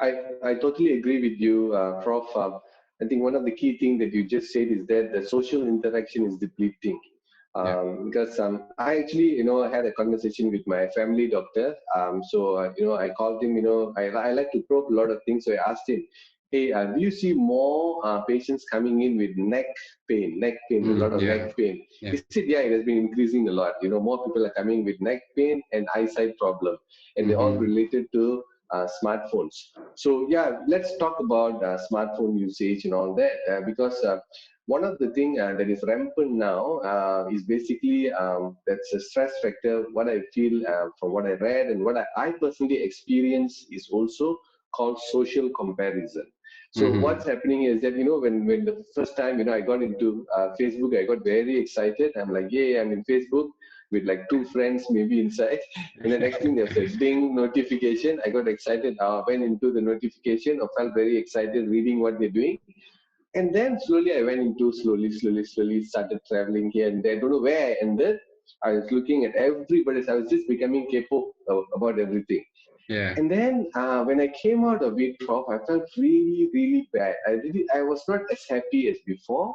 I totally agree with you, Prof. I think one of the key things that you just said is that the social interaction is depleting. Yeah. Because I actually, had a conversation with my family doctor. I called him, I like to probe a lot of things. So I asked him, hey, do you see more patients coming in with neck pain, a lot of neck pain? Yeah. He said, yeah, it has been increasing a lot. More people are coming with neck pain and eyesight problem, and they're all related to smartphones. So yeah, let's talk about smartphone usage and all that, because one of the things that is rampant now is basically that's a stress factor. What I feel from what I read and what I personally experience is also called social comparison. So what's happening is that, when the first time, I got into Facebook, I got very excited. I'm like, yeah, I'm in Facebook with like 2 friends maybe inside. And the next thing, there's a ding notification. I got excited. I went into the notification. I felt very excited reading what they're doing. And then slowly I went into slowly started traveling here and there. I don't know where I ended. I was looking at everybody. I was just becoming capable about everything. Yeah. And then when I came out of it, Prof, I felt really, really bad. I was not as happy as before.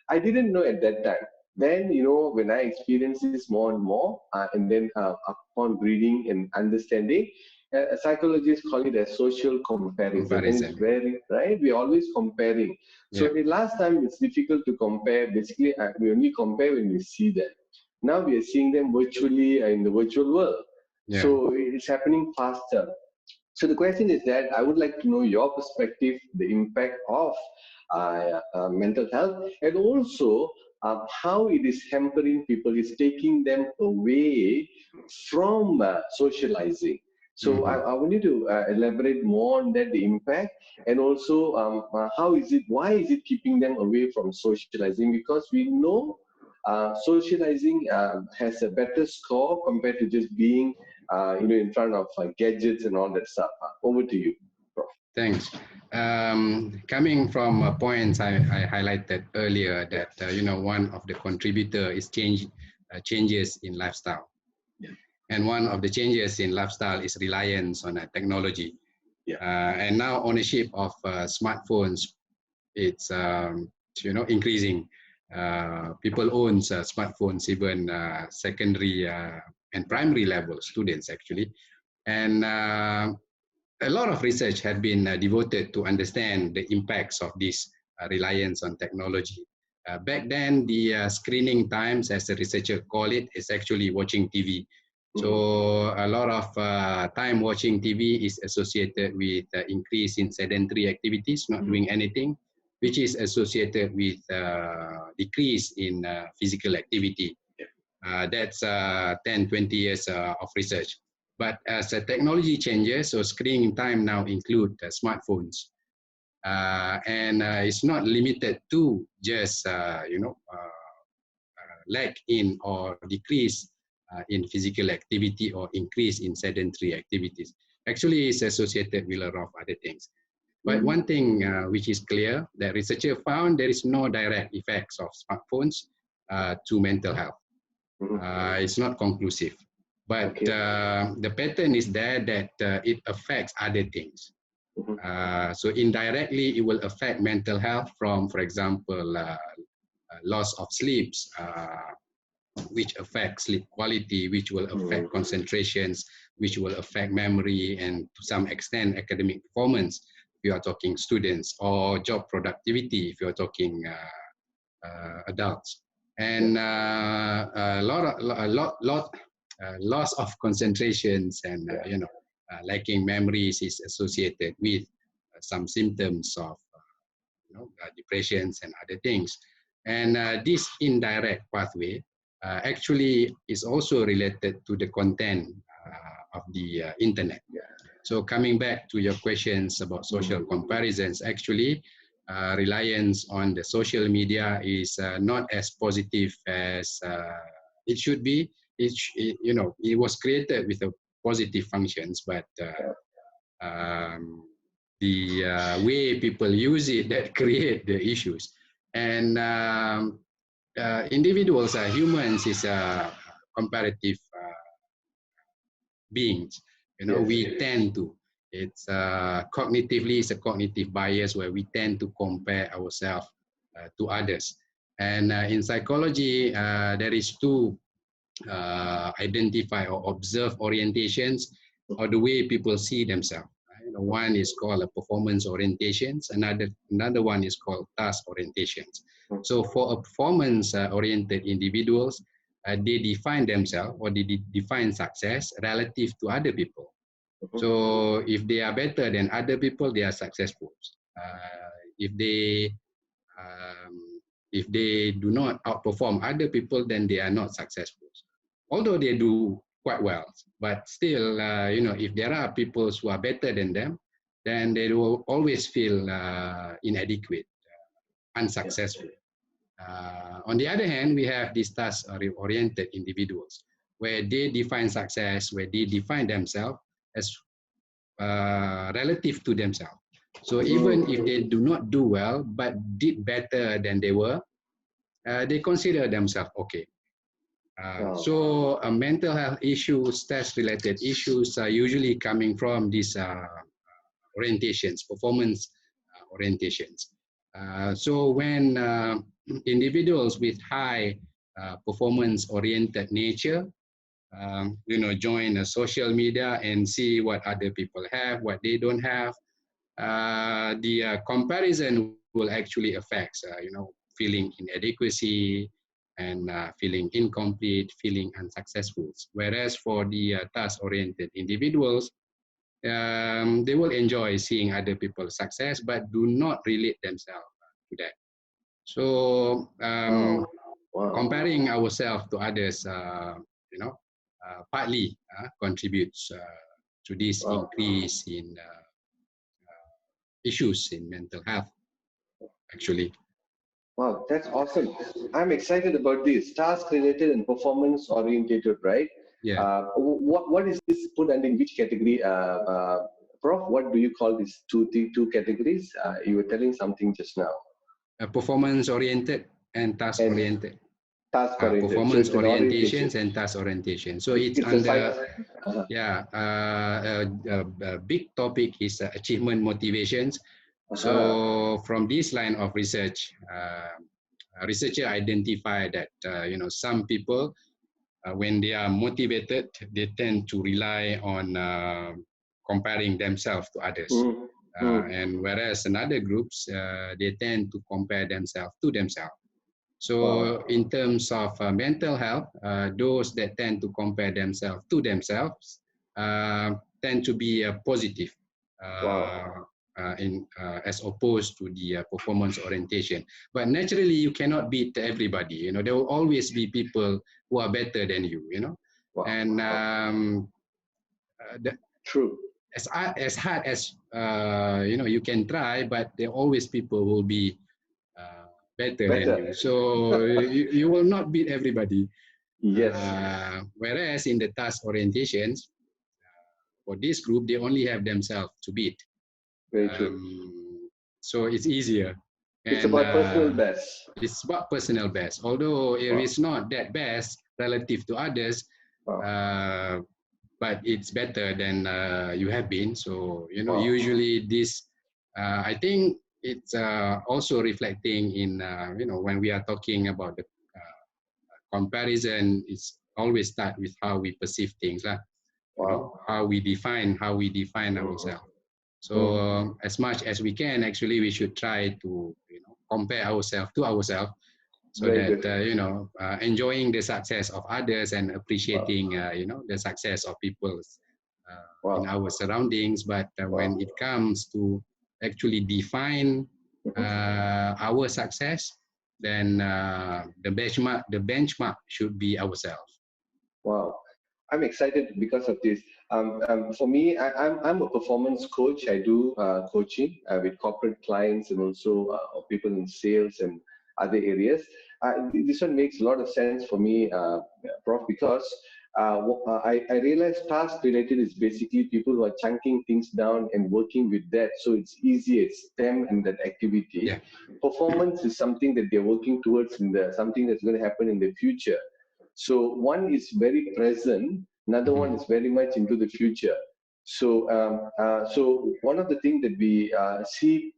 I didn't know at that time. Then, when I experienced this more and more, and then upon reading and understanding, psychologists call it a social comparison. And it's very, right? We're always comparing. So the last time it's difficult to compare. Basically, we only compare when we see them. Now we are seeing them virtually in the virtual world. Yeah. So it's happening faster. So the question is that I would like to know your perspective, the impact of mental health, and also how it is hampering people, is taking them away from socializing. So I want you to elaborate more on that, the impact, and also why is it keeping them away from socializing? Because we know socializing has a better score compared to just being in front of gadgets and all that stuff. Over to you, Prof. Thanks. Coming from points I highlighted earlier, that one of the contributor is changes in lifestyle. Yeah. And one of the changes in lifestyle is reliance on technology. Yeah. And now ownership of smartphones, it's increasing. People own smartphones, even secondary and primary level students actually. And a lot of research had been devoted to understand the impacts of this reliance on technology. Back then, the screening times, as the researcher call it, is actually watching TV. So a lot of time watching TV is associated with increase in sedentary activities, not doing anything, which is associated with decrease in physical activity. That's 10, 20 years of research. But as the technology changes, so screening time now include smartphones. And it's not limited to just, lack in or decrease in physical activity or increase in sedentary activities. Actually, it's associated with a lot of other things. But one thing which is clear, that researchers found there is no direct effects of smartphones to mental health. It's not conclusive. But the pattern is there that it affects other things. So indirectly, it will affect mental health from, for example, loss of sleeps, which affects sleep quality, which will affect concentrations, which will affect memory, and to some extent academic performance if you are talking students, or job productivity if you are talking adults. And loss of concentrations and lacking memories is associated with some symptoms of depressions and other things. And this indirect pathway actually is also related to the content of the internet. So coming back to your questions about social comparisons, actually reliance on the social media is not as positive as it should be. It was created with a positive functions, but the way people use it that create the issues. And individuals, humans, is comparative beings. We tend to, It's cognitively, it's a cognitive bias where we tend to compare ourselves to others. And in psychology, there is two identify or observe orientations or the way people see themselves. One is called a performance orientations, another one is called task orientations. So for a performance oriented individuals, they define themselves or they define success relative to other people. So if they are better than other people, they are successful. If they if they do not outperform other people, then they are not successful. Although they do quite well, but still, if there are people who are better than them, then they will always feel inadequate, unsuccessful. On the other hand, we have these task-oriented individuals where they define success, where they define themselves as relative to themselves. So even if they do not do well, but did better than they were, they consider themselves okay. So mental health issues, stress-related issues are usually coming from these orientations, performance orientations. So when individuals with high performance-oriented nature, join social media and see what other people have, what they don't have, the comparison will actually affect, feeling inadequacy and feeling incomplete, feeling unsuccessful. Whereas for the task-oriented individuals, they will enjoy seeing other people's success, but do not relate themselves to that. So comparing ourselves to others, partly contributes to this increase in issues in mental health, actually. Wow, that's awesome. I'm excited about this task related and performance orientated, right? Yeah. What is this put under which category? Prof, what do you call these two categories? You were telling something just now. Performance oriented and task oriented. Task oriented. Performance So it's an orientation. orientations and task orientation. So it's a under, a big topic is achievement motivations. So from this line of research, researcher identify that some people, when they are motivated, they tend to rely on comparing themselves to others. And whereas in other groups, they tend to compare themselves to themselves. So in terms of mental health, those that tend to compare themselves to themselves tend to be positive as opposed to the performance orientation. But naturally, you cannot beat everybody. There will always be people who are better than you. And true. As hard as you can try, but there always people will be better than you. So you will not beat everybody. Yes. Whereas in the task orientations, for this group, they only have themselves to beat. Very true. So it's easier. It's about personal best. It's about personal best. Although it is not that best relative to others, but it's better than you have been. So, usually this, I think it's also reflecting in, when we are talking about the comparison, it's always start with how we perceive things, how we define ourselves. So as much as we can, actually, we should try to compare ourselves to ourselves, so that enjoying the success of others and appreciating the success of people in our surroundings. But when it comes to actually define our success, then the benchmark should be ourselves. Wow. I'm excited because of this. For me, I'm a performance coach. I do coaching with corporate clients and also people in sales and other areas. This one makes a lot of sense for me, Prof, because I realize task related is basically people who are chunking things down and working with that. So it's easy, it's them and that activity. Yeah. Performance is something that they're working towards in something that's going to happen in the future. So one is very present, another one is very much into the future. So one of the things that we see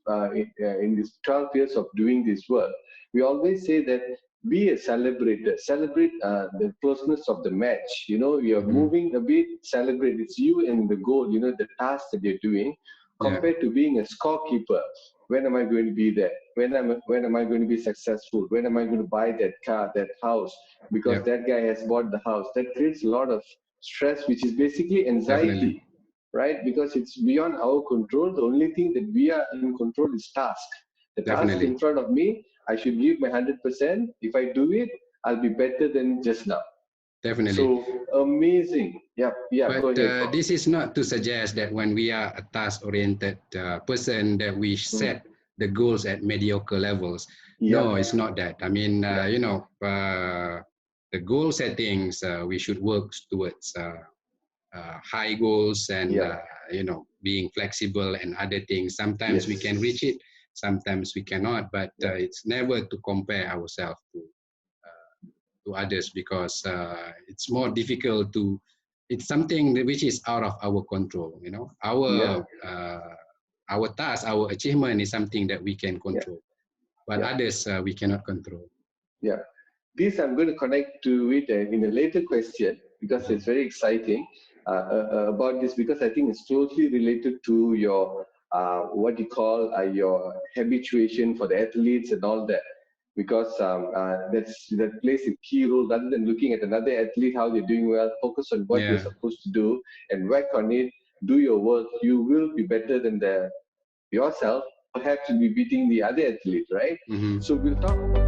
in these 12 years of doing this work, we always say that be a celebrator, celebrate the closeness of the match. You're Mhm. moving a bit, celebrate. It's you and the goal, the task that you're doing, Yeah, compared to being a scorekeeper. When am I going to be there? When am I going to be successful? When am I going to buy that car, that house? Because yeah, that guy has bought the house. That creates a lot of stress, which is basically definitely, anxiety, right? Because it's beyond our control. The only thing that we are in control is task. The task definitely, in front of me, I should give my 100%. If I do it, I'll be better than just now. definitely. So amazing. Yeah, yeah. Go But ahead, Prof. this is not to suggest that when we are a task-oriented person that we Mm. set the goals at mediocre levels. Yeah, No, it's not that. I mean, yeah, the goal settings we should work towards high goals and yeah. being flexible and other things. Sometimes we can reach Yes. it, sometimes we cannot. But Yeah, it's never to compare ourselves to others because it's more difficult to. It's something which is out of our control. yeah, Our task, our achievement is something that we can yeah, control, but yeah, others we cannot control. yeah. This I'm going to connect to it in a later question because Mhm. it's very exciting about this, because I think it's closely related to your what you call your habituation for the athletes and all that. Because that plays a key role. Rather than looking at another athlete how they're doing well, focus on what you're Yeah, supposed to do and work on it. Do your work. You will be better than yourself. Perhaps you'll be beating the other athlete, right? hmm So we'll talk.